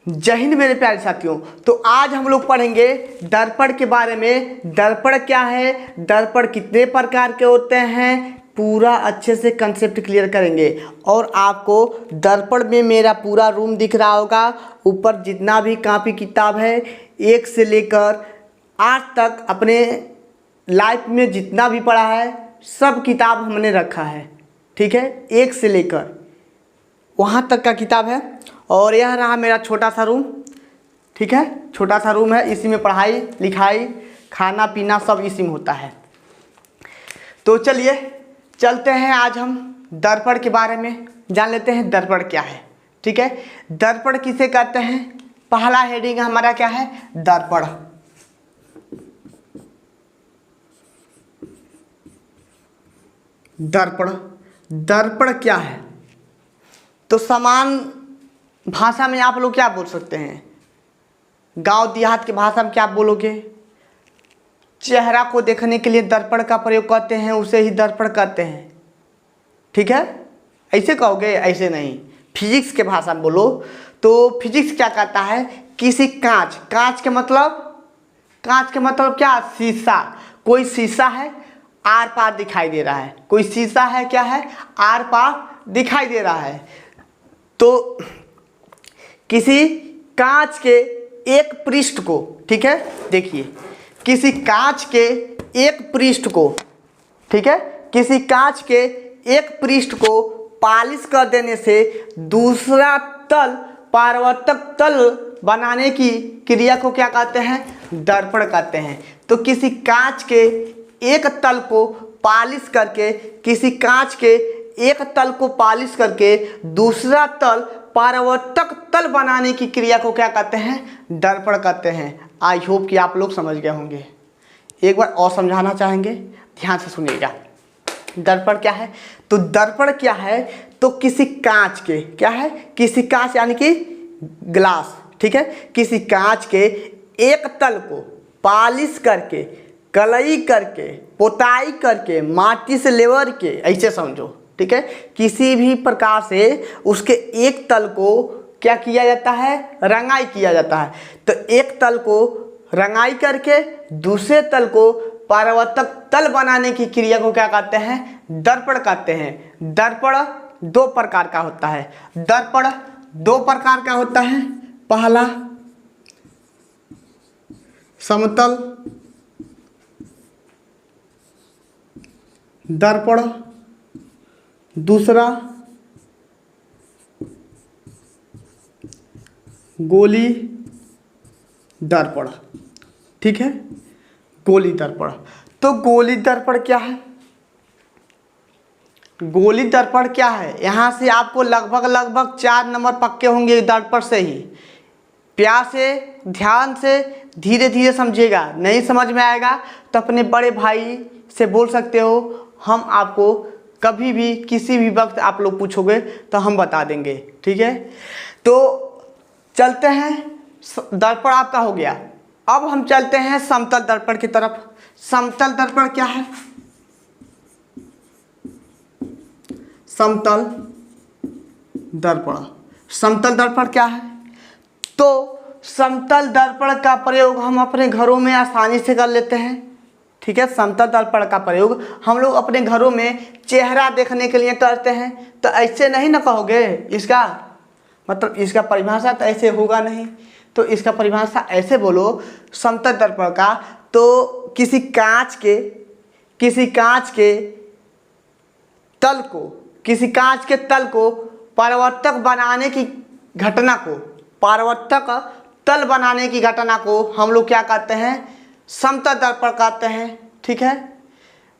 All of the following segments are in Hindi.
जय हिंद मेरे प्यारे साथियों। तो आज हम लोग पढ़ेंगे दर्पण के बारे में। दर्पण क्या है, दर्पण कितने प्रकार के होते हैं, पूरा अच्छे से कंसेप्ट क्लियर करेंगे। और आपको दर्पण में मेरा पूरा रूम दिख रहा होगा। ऊपर जितना भी कॉपी किताब है 1 से लेकर 8 तक अपने लाइफ में जितना भी पढ़ा है सब किताब हमने रखा है, ठीक है। 1 से लेकर वहाँ तक का किताब है। और यह रहा मेरा छोटा सा रूम, ठीक है। छोटा सा रूम है, इसी में पढ़ाई लिखाई खाना पीना सब इसी में होता है। तो चलिए चलते हैं, आज हम दर्पण के बारे में जान लेते हैं। दर्पण क्या है, ठीक है। दर्पण किसे कहते हैं, पहला हेडिंग हमारा क्या है, दर्पण। दर्पण, दर्पण क्या है, तो समान भाषा में आप लोग क्या बोल सकते हैं, गांव देहात की भाषा में क्या बोलोगे, चेहरा को देखने के लिए दर्पण का प्रयोग करते हैं, उसे ही दर्पण कहते हैं, ठीक है। ऐसे कहोगे, ऐसे नहीं। फिजिक्स के भाषा में बोलो तो फिजिक्स क्या कहता है, किसी कांच, कांच के मतलब क्या, शीशा। कोई शीशा है आर पार दिखाई दे रहा है, कोई शीशा है क्या है, आर पार दिखाई दे रहा है। तो किसी कांच के एक पृष्ठ को, ठीक है, देखिए किसी कांच के एक पृष्ठ को, ठीक है, किसी कांच के एक पृष्ठ को पॉलिश कर देने से दूसरा तल परावर्तक तल बनाने की क्रिया को क्या कहते हैं, दर्पण कहते हैं। तो किसी कांच के एक तल को पॉलिश करके, किसी कांच के एक तल को पॉलिश करके दूसरा तल परावर्तक तल बनाने की क्रिया को क्या कहते हैं, दर्पण कहते हैं। आई होप कि आप लोग समझ गए होंगे। एक बार और समझाना चाहेंगे, ध्यान से सुनिएगा। दर्पण क्या है, तो दर्पण क्या है, तो किसी कांच के, क्या है, किसी कांच यानी कि ग्लास, ठीक है, किसी कांच के एक तल को पॉलिश करके, कलई करके, पोताई करके, माटी से लेवर के, ऐसे समझो, ठीक है। किसी भी प्रकार से उसके एक तल को क्या किया जाता है, रंगाई किया जाता है। तो एक तल को रंगाई करके दूसरे तल को परावर्तक तल बनाने की क्रिया को क्या कहते हैं, दर्पण कहते हैं। दर्पण 2 प्रकार का होता है। दर्पण 2 प्रकार का होता है। पहला समतल दर्पण, दूसरा गोली दर्पण, ठीक है, गोली दर्पण। तो गोली दर्पण क्या है, गोली दर्पण क्या है, यहाँ से आपको लगभग 4 नंबर पक्के होंगे दर्पण से ही। प्यार से, ध्यान से, धीरे धीरे समझिएगा। नहीं समझ में आएगा तो अपने बड़े भाई से बोल सकते हो, हम आपको कभी भी किसी भी वक्त आप लोग पूछोगे तो हम बता देंगे, ठीक है। तो चलते हैं, दर्पण आपका हो गया। अब हम चलते हैं समतल दर्पण की तरफ। समतल दर्पण क्या है, समतल दर्पण। समतल दर्पण क्या है, तो समतल दर्पण का प्रयोग हम अपने घरों में आसानी से कर लेते हैं, ठीक है। समतल दर्पण का प्रयोग हम लोग अपने घरों में चेहरा देखने के लिए करते हैं। तो ऐसे नहीं ना कहोगे, इसका मतलब इसका परिभाषा तो ऐसे होगा नहीं। तो इसका परिभाषा ऐसे बोलो समतल दर्पण का, तो किसी कांच के तल को, किसी कांच के तल को परावर्तक बनाने की घटना को, परावर्तक तल बनाने की घटना को हम लोग क्या कहते हैं, समतल दर्पण कहते हैं, ठीक है।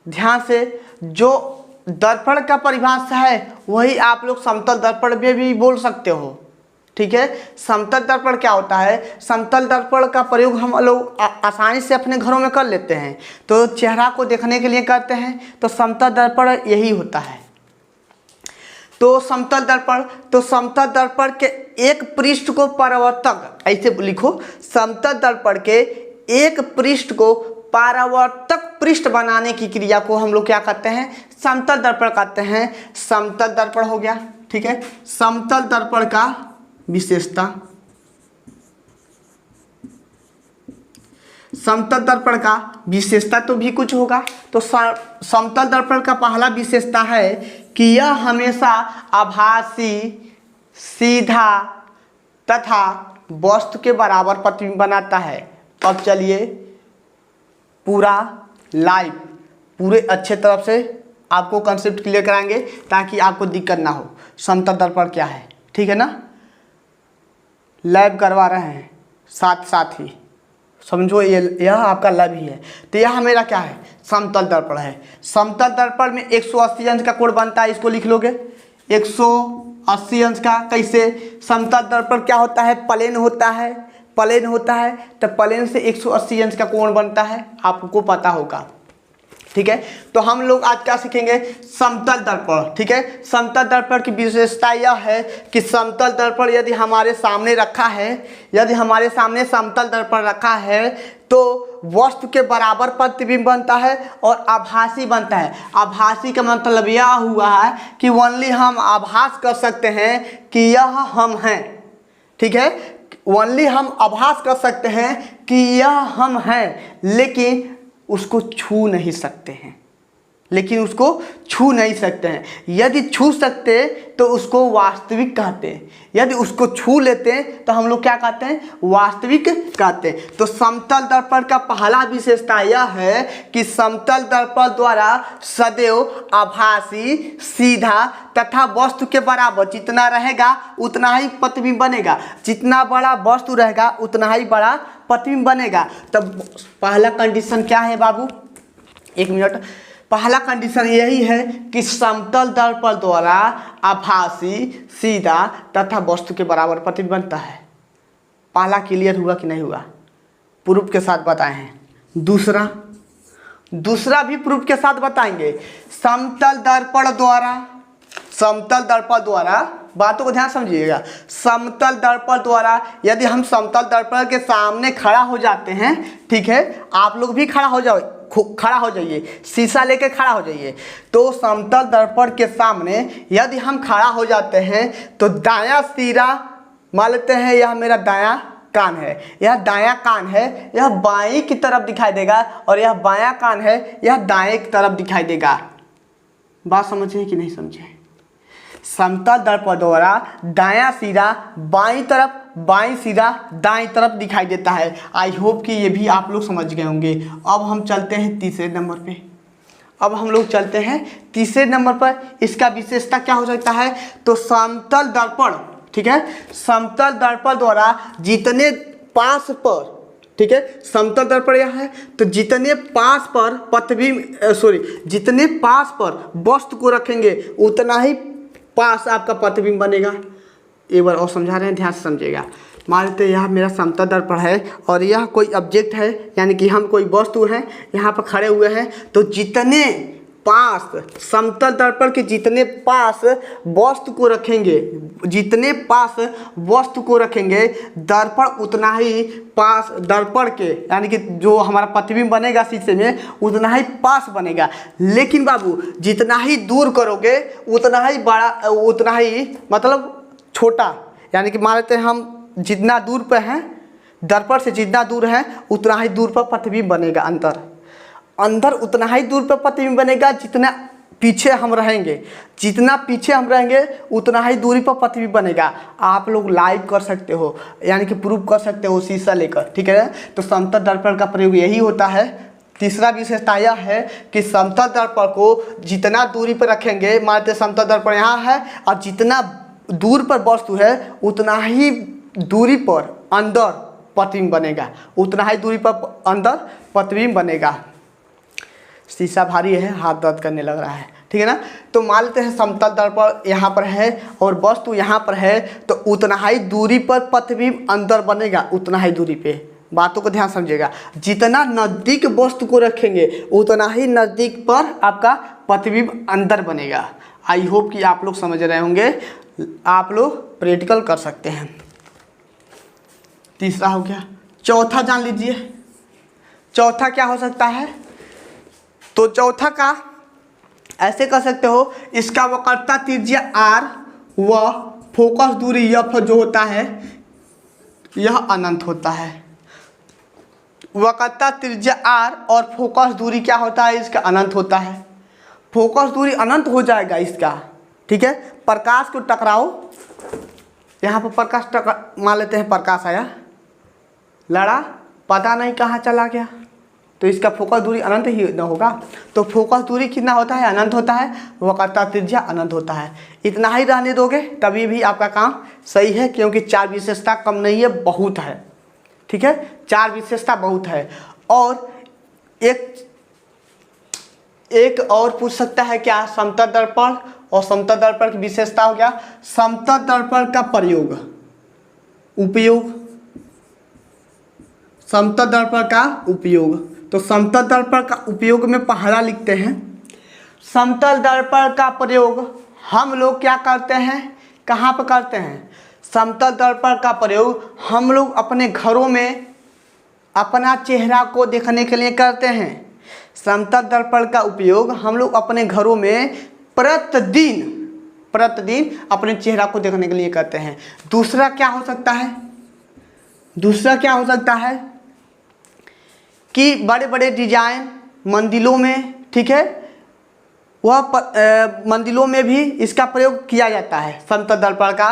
ध्यान से, जो दर्पण का परिभाषा है वही आप लोग समतल दर्पण में भी बोल सकते हो, ठीक है। समतल दर्पण क्या होता है, समतल दर्पण का प्रयोग हम लोग आसानी से अपने घरों में कर लेते हैं। तो चेहरा को देखने के लिए करते हैं, तो समतल दर्पण यही होता है। तो समतल दर्पण के एक पृष्ठ को परावर्तक, ऐसे लिखो, समतल दर्पण के एक पृष्ठ को परावर्तक पृष्ठ बनाने की क्रिया को हम लोग क्या कहते हैं, समतल दर्पण कहते हैं। समतल दर्पण हो गया, ठीक है। समतल दर्पण का विशेषता, समतल दर्पण का विशेषता तो भी कुछ होगा। तो समतल दर्पण का पहला विशेषता है कि यह हमेशा आभासी, सीधा तथा वस्तु के बराबर प्रतिबिंब बनाता है। अब चलिए पूरा लाइव पूरे अच्छे तरफ से आपको कंसेप्ट क्लियर कराएंगे ताकि आपको दिक्कत ना हो। समतल दर्पण क्या है, ठीक है ना, लाइव करवा रहे हैं साथ साथ ही, समझो यह आपका लाइव ही है। तो यह मेरा क्या है, समतल दर्पण है। समतल दर्पण में 180 अंश का कोण बनता है, इसको लिख लोगे 180 अंश का। कैसे, समतल दर्पण क्या होता है, प्लेन होता है, प्लेन होता है, तो प्लेन से 180 अंश का कोण बनता है, आपको पता होगा, ठीक है। तो हम लोग आज क्या सीखेंगे, समतल दर्पण, ठीक है। समतल दर्पण की विशेषता यह है कि समतल दर्पण यदि हमारे सामने रखा है, यदि हमारे सामने समतल दर्पण रखा है तो वस्तु के बराबर प्रतिबिंब बनता है और आभासी बनता है। आभासी का मतलब यह हुआ है कि ओनली हम आभास कर सकते हैं कि यह हम हैं, ठीक है। ओनली हम आभास कर सकते हैं कि यह हम हैं, लेकिन उसको छू नहीं सकते हैं, लेकिन उसको छू नहीं सकते हैं। यदि छू सकते तो उसको वास्तविक कहते हैं, यदि उसको छू लेते हैं तो हम लोग क्या कहते हैं, वास्तविक कहते हैं। तो समतल दर्पण का पहला विशेषता यह है कि समतल दर्पण द्वारा सदैव आभासी, सीधा तथा वस्तु के बराबर जितना रहेगा उतना ही प्रतिबिंब बनेगा। जितना बड़ा वस्तु रहेगा उतना ही बड़ा प्रतिबिंब बनेगा। तब पहला कंडीशन क्या है बाबू, एक मिनट, पहला कंडीशन यही है कि समतल दर्पण द्वारा आभासी, सीधा तथा वस्तु के बराबर प्रतिबिंब बनता है। पहला क्लियर हुआ कि नहीं हुआ, प्रूफ के साथ बताए हैं। दूसरा भी प्रूफ के साथ बताएंगे। समतल दर्पण द्वारा बातों को ध्यान समझिएगा। समतल दर्पण द्वारा यदि हम समतल दर्पण के सामने खड़ा हो जाते हैं, ठीक है, आप लोग भी खड़ा हो जाइए, शीशा लेके खड़ा हो जाइए। तो समतल दर्पण के सामने यदि हम खड़ा हो जाते हैं तो दायां सिरा मान लेते हैं, यह मेरा दायां कान है, यह दायां कान है, यह बाएं की तरफ दिखाई देगा, और यह बायां कान है, यह दाएं की तरफ दिखाई देगा। बात समझिए कि नहीं समझे। समतल दर्पण द्वारा दायां सिरा बाईं तरफ, बाईं सिरा दाईं तरफ दिखाई देता है। आई होप कि ये भी आप लोग समझ गए होंगे। अब हम चलते हैं तीसरे नंबर पर। इसका विशेषता क्या हो सकता है, तो समतल दर्पण, ठीक है, समतल दर्पण द्वारा जितने पास पर, ठीक है, समतल दर्पण यह है, तो जितने पास पर जितने पास पर वस्तु को रखेंगे उतना ही पास आपका प्रतिबिंब बनेगा। एक बार और समझा रहे हैं, ध्यान से समझिएगा। मान लेते हैं यह मेरा समतल दर्पण है और यह कोई ऑब्जेक्ट है, यानी कि हम कोई वस्तु हैं, यहाँ पर खड़े हुए हैं। तो जितने पास समतल दर्पण के जितने पास वस्तु को रखेंगे दर्पण उतना ही पास, दर्पण के यानी कि जो हमारा प्रतिबिंब बनेगा शीशे में उतना ही पास बनेगा। लेकिन बाबू जितना ही दूर करोगे उतना ही बड़ा, उतना ही मतलब छोटा, यानी कि मान लेते हैं हम जितना दूर पर हैं, दर्पण से जितना दूर है उतना ही दूर पर प्रतिबिंब बनेगा। अंदर उतना ही दूर पर प्रतिबिंब बनेगा जितना पीछे हम रहेंगे, उतना ही दूरी पर प्रतिबिंब बनेगा। आप लोग लाइव कर सकते हो, यानी कि प्रूफ कर सकते हो शीशा लेकर, ठीक है। तो समतल दर्पण का प्रयोग यही होता है। तीसरा विशेषता यह है कि समतल दर्पण को जितना दूरी पर रखेंगे, मानते समतल दर्पण यहाँ है और जितना दूर पर वस्तु है उतना ही दूरी पर अंदर प्रतिबिंब बनेगा, शीशा भारी है, हाथ दर्द करने लग रहा है, ठीक है ना। तो मान लेते हैं समतल दर्पण यहाँ पर है और वस्तु यहाँ पर है, तो उतना ही दूरी पर प्रतिबिंब अंदर बनेगा, उतना ही दूरी पे। बातों को ध्यान समझिएगा। जितना नज़दीक वस्तु को रखेंगे उतना ही नज़दीक पर आपका प्रतिबिंब अंदर बनेगा। आई होप कि आप लोग समझ रहे होंगे, आप लोग प्रैक्टिकल कर सकते हैं। तीसरा हो गया। चौथा जान लीजिए, चौथा क्या हो सकता है। तो चौथा का ऐसे कर सकते हो, इसका वक्रता त्रिज्या r व फोकस दूरी f जो होता है यह अनंत होता है। वक्रता त्रिज्या r और फोकस दूरी क्या होता है, इसका अनंत होता है। फोकस दूरी अनंत हो जाएगा इसका, ठीक है। प्रकाश को टकराओ, यहाँ पर प्रकाश मान लेते हैं, प्रकाश आया, लड़ा, पता नहीं कहाँ चला गया, तो इसका फोकस दूरी अनंत ही न होगा। तो फोकस दूरी कितना होता है, अनंत होता है, वक्रता त्रिज्या अनंत होता है। इतना ही रहने दोगे तभी भी आपका काम सही है, क्योंकि 4 विशेषता कम नहीं है, बहुत है, ठीक है। 4 विशेषता बहुत है। और एक और पूछ सकता है क्या, समतल दर्पण और समतल दर्पण की विशेषता हो गया। समतल दर्पण का उपयोग, समतल दर्पण का उपयोग। तो समतल दर्पण का उपयोग में पहला लिखते हैं, समतल दर्पण का प्रयोग हम लोग क्या करते हैं, कहाँ पर करते हैं। समतल दर्पण का प्रयोग हम लोग अपने घरों में अपना चेहरा को देखने के लिए करते हैं। समतल दर्पण का उपयोग हम लोग अपने घरों में प्रतिदिन अपने चेहरा को देखने के लिए करते हैं। दूसरा क्या हो सकता है, कि बड़े बड़े डिजाइन मंदिरों में, ठीक है, वह मंदिरों में भी इसका प्रयोग किया जाता है समतल दर्पण का।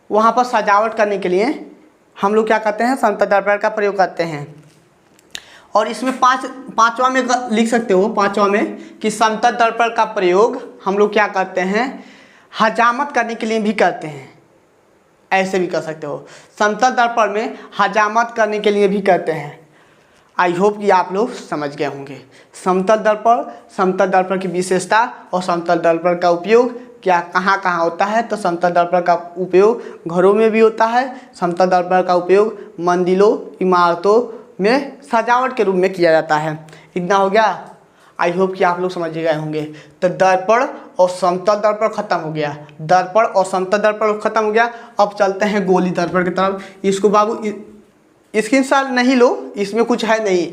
वहाँ पर सजावट करने के लिए हम लोग क्या करते हैं, समतल दर्पण का प्रयोग करते हैं। और इसमें पांचवा में लिख सकते हो, पांचवा में कि समतल दर्पण का प्रयोग हम लोग क्या करते हैं, हजामत करने के लिए भी करते हैं। ऐसे भी कर सकते हो, समतल दर्पण में हजामत करने के लिए भी करते हैं। आई होप कि आप लोग समझ गए होंगे समतल दर्पण की विशेषता और समतल दर्पण का उपयोग क्या कहाँ होता है। तो समतल दर्पण का उपयोग घरों में भी होता है, समतल दर्पण का उपयोग मंदिरों, इमारतों में सजावट के रूप में किया जाता है। इतना हो गया, आई होप कि आप लोग समझ गए होंगे। तो दर्पण और समतल दर्पण खत्म हो गया, दर्पण और समतल दर्पण खत्म हो गया। अब चलते हैं गोली दर्पण की तरफ। इसको बाबू स्क्रीनशॉट नहीं लो, इसमें कुछ है नहीं,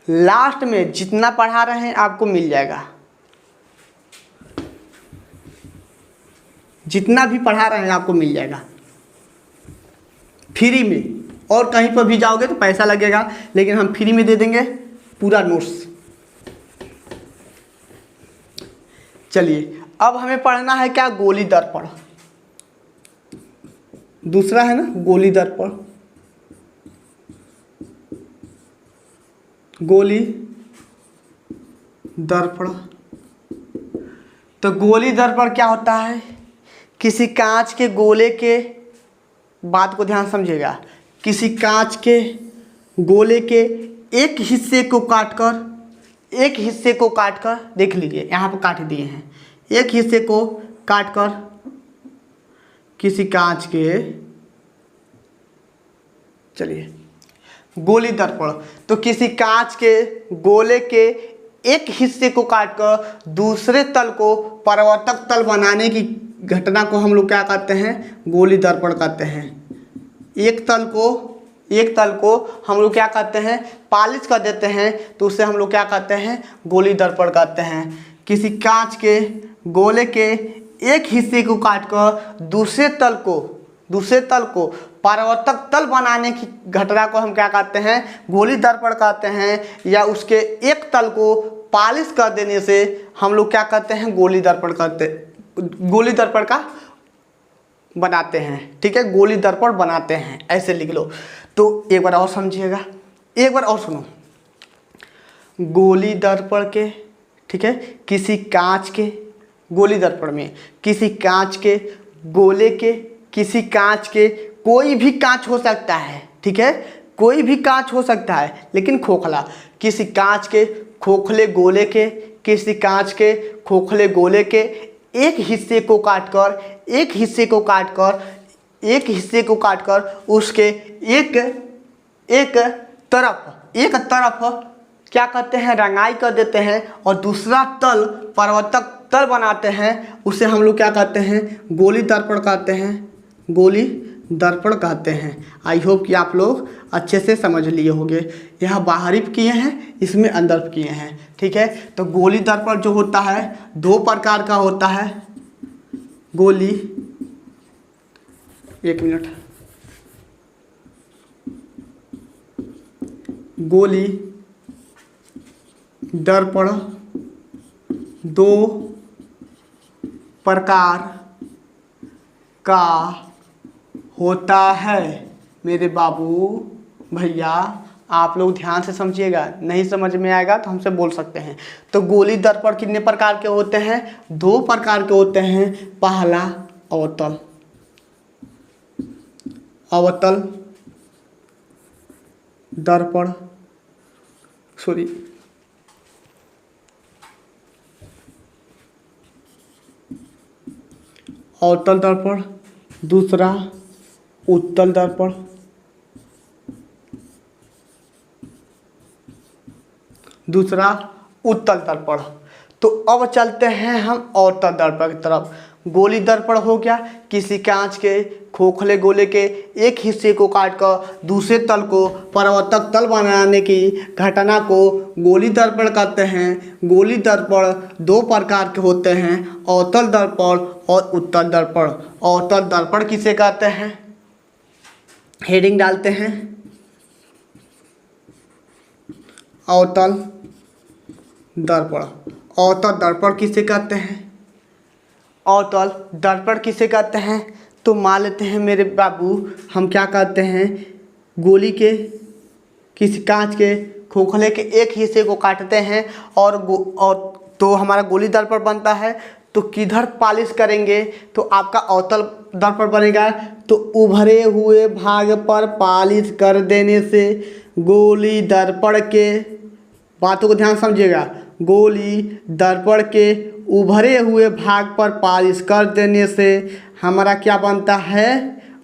लास्ट में जितना पढ़ा रहे हैं आपको मिल जाएगा, जितना भी पढ़ा रहे हैं आपको मिल जाएगा फ्री में। और कहीं पर भी जाओगे तो पैसा लगेगा, लेकिन हम फ्री में दे देंगे पूरा नोट्स। चलिए अब हमें पढ़ना है क्या, गोली दर्पण। दूसरा है ना गोली दर्पण, गोली दर्पण। तो गोली दर्पण क्या होता है, किसी कांच के गोले के, बात को ध्यान समझिएगा, किसी कांच के गोले के एक हिस्से को काटकर देख लीजिए, यहाँ पर काट दिए हैं, एक हिस्से को काटकर किसी कांच के, चलिए गोली दर्पण। तो किसी कांच के गोले के एक हिस्से को काटकर दूसरे तल को परावर्तक तल बनाने की घटना को हम लोग क्या कहते हैं, गोली दर्पण कहते हैं। एक तल को हम लोग क्या कहते हैं, पॉलिश कर देते हैं, तो उसे हम लोग क्या कहते हैं, गोली दर्पण कहते हैं। किसी कांच के गोले के एक हिस्से को काटकर दूसरे तल को परावर्तक तल बनाने की घटना को हम क्या कहते हैं, गोली दर्पण कहते हैं। या उसके एक तल को पॉलिश कर देने से हम लोग क्या कहते हैं, गोली दर्पण का बनाते हैं, ठीक है, गोली दर्पण बनाते हैं, ऐसे लिख लो। तो एक बार और समझिएगा, एक बार और सुनो। गोली दर्पण के, ठीक है, किसी कांच के गोली दर्पण में किसी कांच के गोले के, किसी कांच के, कोई भी कांच हो सकता है, ठीक है, कोई भी कांच हो सकता है लेकिन खोखला। किसी कांच के खोखले गोले के, किसी कांच के खोखले गोले के एक हिस्से को काटकर उसके एक तरफ क्या करते हैं, रंगाई कर देते हैं, और दूसरा तल परावर्तक तल बनाते हैं, उसे हम लोग क्या कहते हैं, गोली दर्पण कहते हैं। आई होप कि आप लोग अच्छे से समझ लिए होंगे। यहाँ बाहरी किए हैं, इसमें अंदर किए हैं, ठीक है। तो गोली दर्पण जो होता है 2 प्रकार का होता है। गोली, एक मिनट, गोली दर्पण दो प्रकार का होता है। मेरे बाबू भैया आप लोग ध्यान से समझिएगा, नहीं समझ में आएगा तो हमसे बोल सकते हैं। तो गोली दर्पण कितने प्रकार के होते हैं? दो प्रकार के होते हैं। पहला अवतल दर्पण अवतल दर्पण, दूसरा उत्तल दर्पण। तो अब चलते हैं हम अवतल दर्पण की तरफ। गोली दर्पण हो गया, किसी कांच के खोखले गोले के एक हिस्से को काटकर दूसरे तल को परावर्तक तल बनाने की घटना को गोली दर्पण कहते हैं। गोली दर्पण दो प्रकार के होते हैं, अवतल दर्पण और उत्तल दर्पण। अवतल दर्पण किसे कहते हैं? हेडिंग डालते हैं, अवतल दर्पण। अवतल दर्पण किसे कहते हैं? अवतल दर्पण किसे कहते हैं? तो मान लेते हैं मेरे बाबू, हम क्या कहते हैं, गोली के किसी कांच के खोखले के एक हिस्से को काटते हैं और तो हमारा गोली दर्पण बनता है। तो किधर पालिश करेंगे तो आपका अवतल दर्पण बनेगा। तो उभरे हुए भाग पर पालिश कर देने से गोली दर्पण के, बातों को ध्यान समझिएगा, गोली दर्पण के उभरे हुए भाग पर पालिश कर देने से हमारा क्या बनता है?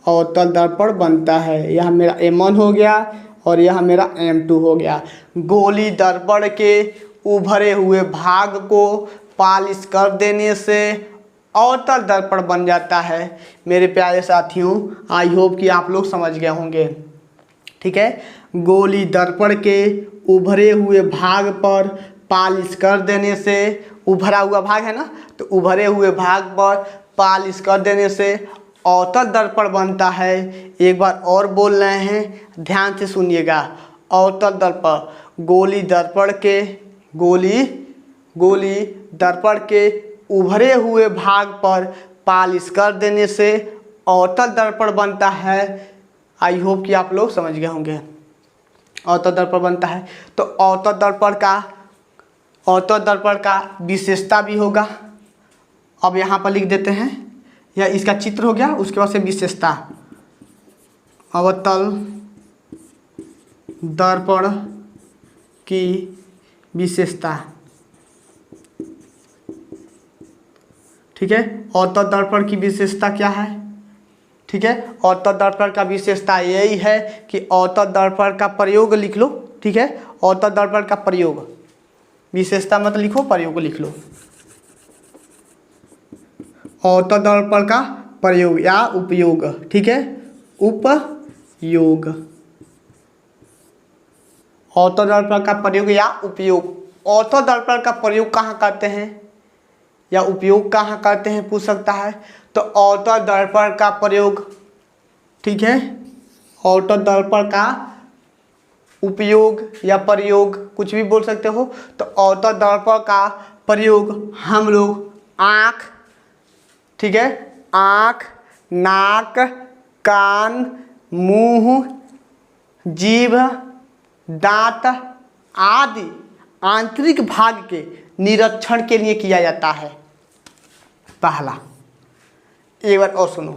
अवतल दर्पण बनता है। यह मेरा M1 हो गया और यह मेरा M2 हो गया। गोली दर्पण के उभरे हुए भाग को पालिश कर देने से अवतल दर्पण बन जाता है। मेरे प्यारे साथियों, आई होप कि आप लोग समझ गए होंगे। ठीक है, गोली दर्पण के उभरे हुए भाग पर पालिश कर देने से, उभरा हुआ भाग है ना, तो उभरे हुए भाग पर पालिश कर देने से अवतल दर्पण बनता है। एक बार और बोल रहे हैं, ध्यान से सुनिएगा। अवतल दर्पण गोली दर्पण के उभरे हुए भाग पर पालिश कर देने से अवतल दर्पण बनता है। आई होप कि आप लोग समझ गए होंगे। अवतल दर्पण बनता है। तो अवतल दर्पण का विशेषता भी होगा। अब यहाँ पर लिख देते हैं, या इसका चित्र हो गया, उसके बाद से विशेषता। अवतल दर्पण की विशेषता। ठीक है, अवतल दर्पण की विशेषता क्या है? ठीक है, अवतल दर्पण का विशेषता यही है कि अवतल दर्पण का प्रयोग लिख लो। ठीक है, अवतल दर्पण का प्रयोग, विशेषता मत लिखो, प्रयोग लिख लो। अवतल दर्पण का प्रयोग या उपयोग। ठीक है, उपयोग। अवतल दर्पण का प्रयोग या उपयोग। अवतल दर्पण का प्रयोग कहाँ करते हैं या उपयोग कहाँ करते हैं, पूछ सकता है। तो अवतल दर्पण का प्रयोग, ठीक है, अवतल दर्पण का उपयोग या प्रयोग कुछ भी बोल सकते हो। तो अवतल दर्पण का प्रयोग हम लोग आँख, ठीक है, आँख, नाक, कान, मुंह, जीभ, दांत आदि आंतरिक भाग के निरीक्षण के लिए किया जाता है। पहला, एक बार और सुनो।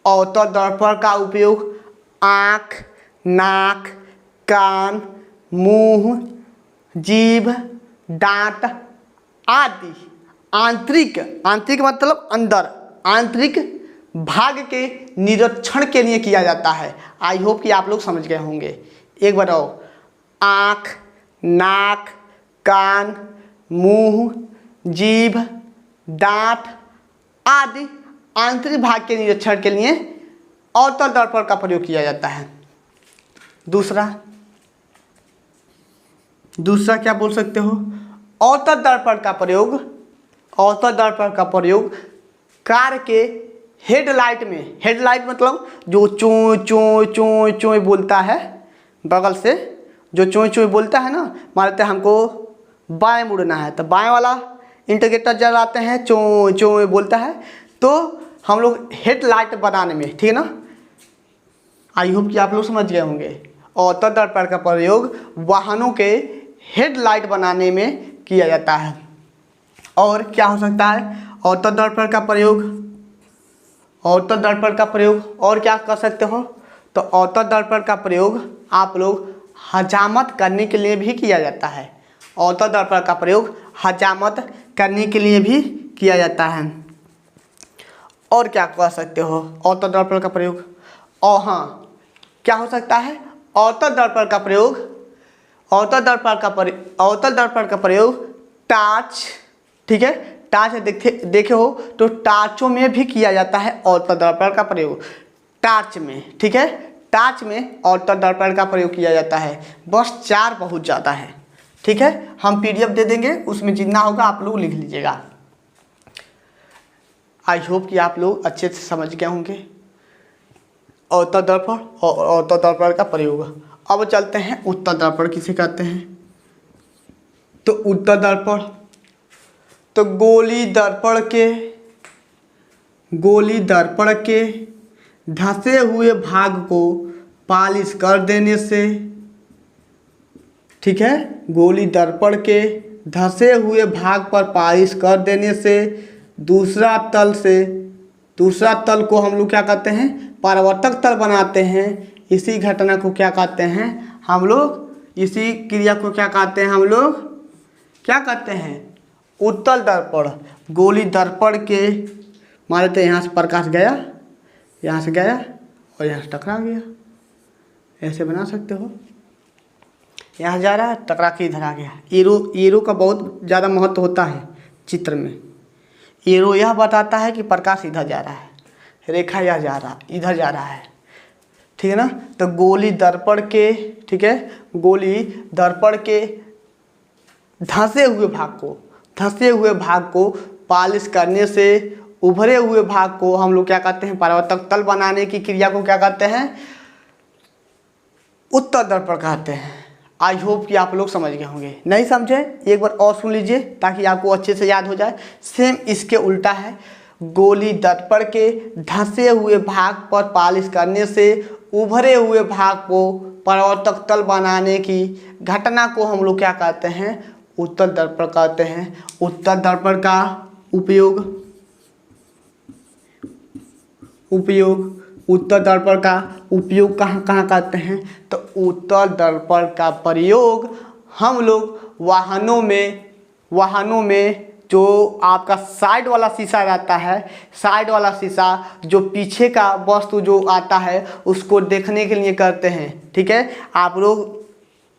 अवतल दर्पण का उपयोग आँख, नाक, कान, मुंह, जीभ, दांत आदि आंतरिक मतलब अंदर, आंतरिक भाग के निरीक्षण के लिए किया जाता है। आई होप कि आप लोग समझ गए होंगे। एक बार और, आँख, नाक, कान, मुंह, जीभ, दांत आदि आंतरिक भाग के निरीक्षण के लिए अवतल दर्पण का प्रयोग किया जाता है। दूसरा क्या बोल सकते हो? अवतल दर्पण का प्रयोग कार के हेडलाइट में, हेडलाइट मतलब जो चों चों चों चों बोलता है बगल से, जो चोई चोई बोलता है ना, मान लेते हैं हमको बाएं मुड़ना है तो बाएं वाला इंडिकेटर जलाते हैं, चोई चोई बोलता है, तो हम लोग हेडलाइट बनाने में, ठीक है ना, आई होप कि आप लोग समझ गए होंगे। अवतल दर्पण का प्रयोग वाहनों के हेडलाइट बनाने में किया जाता है। और क्या हो सकता है अवतल दर्पण का प्रयोग, अवतल दर्पण का प्रयोग और क्या कर सकते हो, तो अवतल दर्पण का प्रयोग आप लोग हजामत करने के लिए भी किया जाता है। अवतल दर्पण का प्रयोग हजामत करने के लिए भी किया जाता है। और क्या कर सकते हो अवतल दर्पण का प्रयोग, और हाँ क्या हो सकता है अवतल दर्पण का प्रयोग, अवतल दर्पण का प्रयोग टार्च, ठीक है, टार्च देखे हो तो टार्चों में भी किया जाता है अवतल दर्पण का प्रयोग, टार्च में, ठीक है, टार्च में अवतल दर्पण का प्रयोग किया जाता है। बस 4 बहुत ज़्यादा है, ठीक है, हम PDF दे देंगे, उसमें जितना होगा आप लोग लिख लीजिएगा। आई होप कि आप लोग अच्छे से समझ गए होंगे अवतल दर्पण और अवतल दर्पण का प्रयोग। अब चलते हैं उत्तल दर्पण किसे कहते हैं। तो उत्तल दर्पण तो गोली दर्पण के धंसे हुए भाग को पालिश कर देने से, ठीक है, गोली दर्पण के धंसे हुए भाग पर पालिश कर देने से दूसरा तल को हम लोग क्या कहते हैं, परावर्तक तल बनाते हैं। इसी घटना को क्या कहते हैं हम लोग, इसी क्रिया को क्या कहते हैं हम लोग, क्या कहते हैं उत्तल दर्पण। गोली दर्पण के मान लेते हैं यहाँ से प्रकाश गया, यहाँ से गया और यहाँ से टकरा गया, ऐसे बना सकते हो, यहाँ जा रहा है टकरा के इधर आ गया। एरो का बहुत ज़्यादा महत्व होता है चित्र में। एरो यह बताता है कि प्रकाश इधर जा रहा है, रेखा यह जा रहा इधर जा रहा है, ठीक है ना। तो गोली दर्पण के, ठीक है, गोली दर्पण के धंसे हुए भाग को पालिश करने से उभरे हुए भाग को हम लोग क्या कहते हैं, परावर्तक तल बनाने की क्रिया को क्या कहते हैं, उत्तल दर्पण कहते हैं। आई होप कि आप लोग समझ गए होंगे। नहीं समझे एक बार और सुन लीजिए ताकि आपको अच्छे से याद हो जाए। सेम इसके उल्टा है, गोली दर्पण के धंसे हुए भाग पर पालिश करने से उभरे हुए भाग को परावर्तक तल बनाने की घटना को हम लोग क्या कहते हैं, उत्तल दर्पण कहते हैं। उत्तल दर्पण का उत्तल दर्पण का उपयोग कहाँ कहाँ करते हैं, तो उत्तल दर्पण का प्रयोग हम लोग वाहनों में जो आपका साइड वाला शीशा रहता है, साइड वाला शीशा जो पीछे का वस्तु जो आता है उसको देखने के लिए करते हैं, ठीक है। आप लोग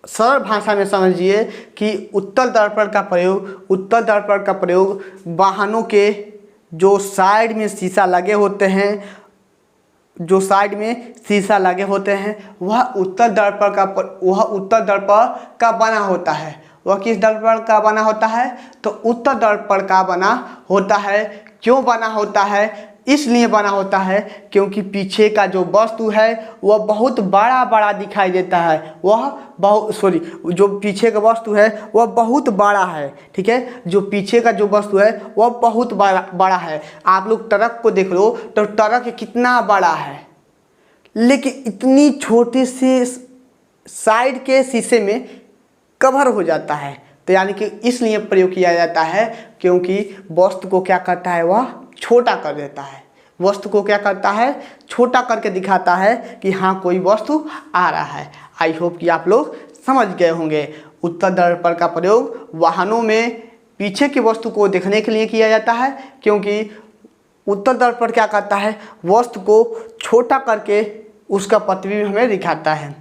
सरल भाषा में समझिए कि उत्तल दर्पण का प्रयोग वाहनों के जो साइड में शीशा लगे होते हैं वह उत्तल दर्पण का बना होता है। वह किस दर्पण का बना होता है, तो उत्तल दर्पण का बना होता है। क्यों बना होता है, इसलिए बना होता है क्योंकि पीछे का जो वस्तु है वह बहुत बड़ा दिखाई देता है। जो पीछे का वस्तु है वह बहुत बड़ा है, ठीक है, जो पीछे का जो वस्तु है वह बहुत बड़ा है। आप लोग ट्रक को देख लो तो ट्रक कितना बड़ा है, लेकिन इतनी छोटी सी साइड के शीशे में कवर हो जाता है। तो यानी कि इसलिए प्रयोग किया जाता है क्योंकि वस्तु को क्या करता है, वह छोटा कर देता है। वस्तु को क्या करता है, छोटा करके दिखाता है कि हाँ कोई वस्तु आ रहा है। आई होप कि आप लोग समझ गए होंगे। उत्तल दर्पण का प्रयोग वाहनों में पीछे की वस्तु को देखने के लिए किया जाता है क्योंकि उत्तल दर्पण क्या करता है, वस्तु को छोटा करके उसका प्रतिबिंब हमें दिखाता है,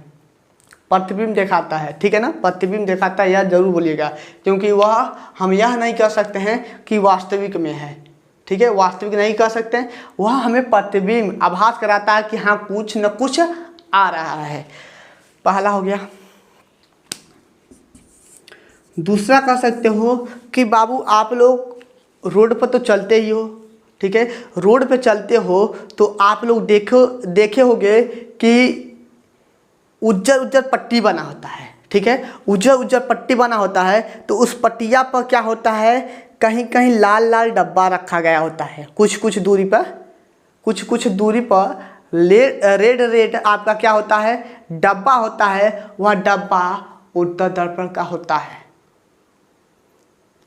प्रतिबिंब दिखाता है, ठीक है ना, प्रतिबिंब दिखाता है, यह जरूर बोलिएगा क्योंकि वह हम यह नहीं कह सकते हैं कि वास्तविक में है, ठीक है, वास्तविक नहीं कह सकते हैं, वह हमें प्रतिबिंब आभास कराता है कि हाँ कुछ न कुछ आ रहा है। पहला हो गया। दूसरा कह सकते हो कि बाबू आप लोग रोड पर तो चलते ही हो, ठीक है, रोड पे चलते हो तो आप लोग देखे होंगे कि उज्जर पट्टी बना होता है, ठीक है। उज्जर उज्जर पट्टी बना होता है तो उस पट्टिया पर क्या होता है, कहीं कहीं लाल लाल डब्बा रखा गया होता है। कुछ कुछ दूरी पर रेड रेड आपका क्या होता है, डब्बा होता है। वह डब्बा उत्तर दर्पण का होता है।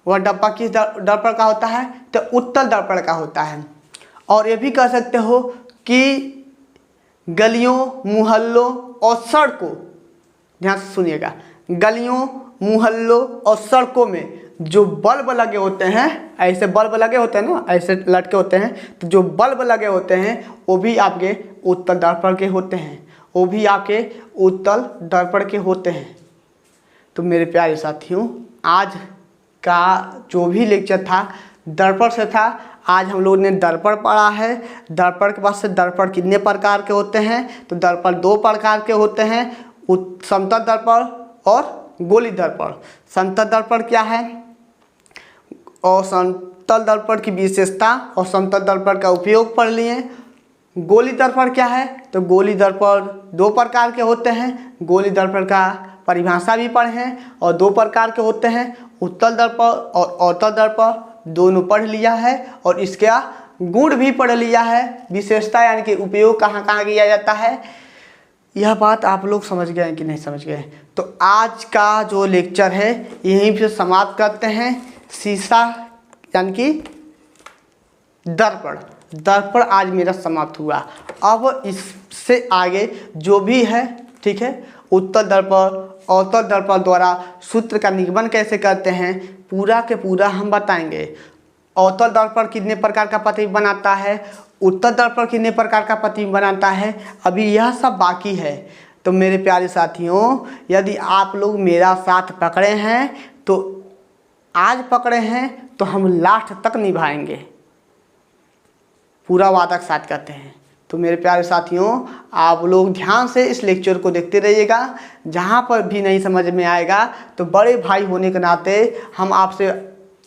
वह डब्बा किस दर्पण का होता है, तो उत्तर दर्पण का होता है। और ये भी कह सकते हो कि गलियों, मोहल्लों और सड़कों, ध्यान से सुनिएगा, गलियों, मोहल्लों और सड़कों में जो बल्ब लगे होते हैं, ऐसे बल्ब लगे होते हैं ना, ऐसे लटके होते हैं, तो जो बल्ब लगे होते हैं वो भी आपके उत्तर दर्पण के होते हैं। वो भी आपके उत्तर दर्पण के होते हैं। तो मेरे प्यारे साथियों, आज का जो भी लेक्चर था दर्पण से था। आज हम लोगों ने दर्पण पढ़ा है। दर्पण के बाद से दर्पण कितने प्रकार के होते हैं, तो दर्पण 2 प्रकार के होते हैं, समतल दर्पण और गोली दर्पण। समतल दर्पण क्या है और समतल दर्पण की विशेषता और समतल दर्पण का उपयोग पढ़ लिए। गोली दर्पण क्या है, तो गोली दर्पण 2 प्रकार के होते हैं। गोली दर्पण का परिभाषा भी पढ़े हैं और 2 प्रकार के होते हैं, उत्तल दर्पण और अवतल दर्पण, दोनों पढ़ लिया है। और इसका गुण भी पढ़ लिया है, विशेषता यानी कि उपयोग कहाँ कहाँ किया जाता है। यह बात आप लोग समझ गए हैं कि नहीं समझ गए। तो आज का जो लेक्चर है यहीं पे समाप्त करते हैं। शीशा यानी कि दर्पण आज मेरा समाप्त हुआ। अब इससे आगे जो भी है, ठीक है, उत्तल दर्पण, अवतल दर्पण द्वारा सूत्र का निगमन कैसे करते हैं पूरा के पूरा हम बताएंगे। अवतल दर्पण कितने प्रकार का प्रतिबिंब बनाता है, उत्तल दर्पण कितने प्रकार का प्रतिबिंब बनाता है, अभी यह सब बाकी है। तो मेरे प्यारे साथियों, यदि आप लोग मेरा साथ पकड़े हैं तो आज पकड़े हैं तो हम लास्ट तक निभाएंगे, पूरा वादा के साथ करते हैं। तो मेरे प्यारे साथियों, आप लोग ध्यान से इस लेक्चर को देखते रहिएगा। जहाँ पर भी नहीं समझ में आएगा तो बड़े भाई होने के नाते हम आपसे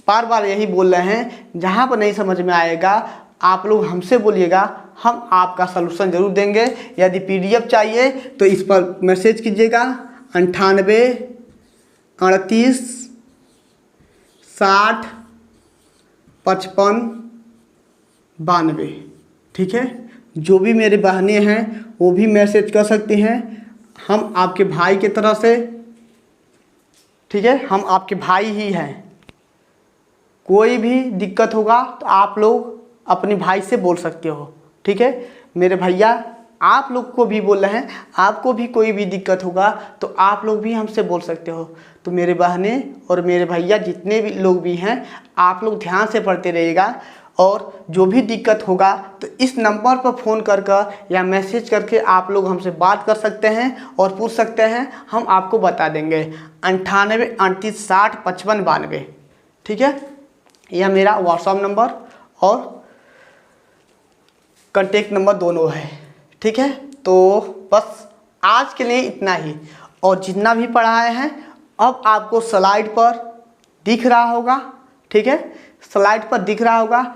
बार बार यही बोल रहे हैं, जहाँ पर नहीं समझ में आएगा आप लोग हमसे बोलिएगा, हम आपका सलूशन ज़रूर देंगे। यदि PDF चाहिए तो इस पर मैसेज कीजिएगा 98 38 60 55 92, ठीक है। जो भी मेरे बहनें हैं वो भी मैसेज कर सकती हैं। हम आपके भाई की तरह से, ठीक है, हम आपके भाई ही हैं। कोई भी दिक्कत होगा तो आप लोग अपने भाई से बोल सकते हो, ठीक है। मेरे भैया आप लोग को भी बोल रहे हैं, आपको भी कोई भी दिक्कत होगा तो आप लोग भी हमसे बोल सकते हो। तो मेरे बहनें और मेरे भैया जितने भी लोग भी हैं, आप लोग ध्यान से पढ़ते रहिएगा। और जो भी दिक्कत होगा तो इस नंबर पर फ़ोन कर या मैसेज करके आप लोग हमसे बात कर सकते हैं और पूछ सकते हैं, हम आपको बता देंगे। 98 38 60 55 92, ठीक है। यह मेरा व्हाट्सएप नंबर और कॉन्टेक्ट नंबर दोनों है, ठीक है। तो बस आज के लिए इतना ही। और जितना भी पढ़ाए हैं अब आपको स्लाइड पर दिख रहा होगा, ठीक है, स्लाइड पर दिख रहा होगा।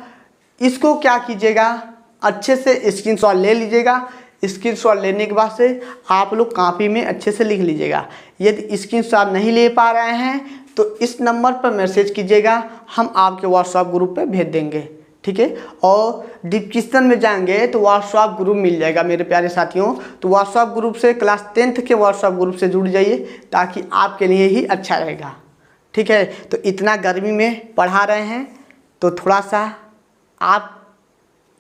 इसको क्या कीजिएगा, अच्छे से स्क्रीनशॉट ले लीजिएगा। स्क्रीनशॉट लेने के बाद से आप लोग कॉपी में अच्छे से लिख लीजिएगा। यदि स्क्रीनशॉट नहीं ले पा रहे हैं तो इस नंबर पर मैसेज कीजिएगा, हम आपके व्हाट्सएप ग्रुप पे भेज देंगे, ठीक है। और डिस्क्रिप्शन में जाएंगे तो व्हाट्सएप ग्रुप मिल जाएगा मेरे प्यारे साथियों। तो व्हाट्सएप ग्रुप से क्लास 10th के व्हाट्सएप ग्रुप से जुड़ जाइए ताकि आपके लिए ही अच्छा रहेगा, ठीक है। तो इतना गर्मी में पढ़ा रहे हैं तो थोड़ा सा आप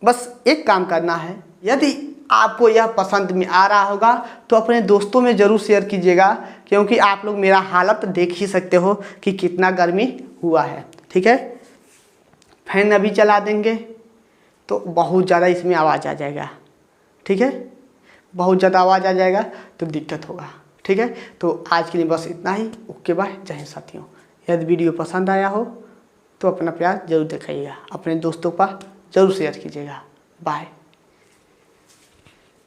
बस एक काम करना है, यदि आपको यह पसंद में आ रहा होगा तो अपने दोस्तों में ज़रूर शेयर कीजिएगा, क्योंकि आप लोग मेरा हालत देख ही सकते हो कि कितना गर्मी हुआ है, ठीक है। फैन अभी चला देंगे तो बहुत ज़्यादा इसमें आवाज़ आ जाएगा, ठीक है, बहुत ज़्यादा आवाज़ आ जाएगा तो दिक्कत होगा, ठीक है। तो आज के लिए बस इतना ही। ओके बाय, जय हिंद साथियों। यदि वीडियो पसंद आया हो तो अपना प्यार जरूर दिखाइएगा, अपने दोस्तों पर जरूर शेयर कीजिएगा। बाय।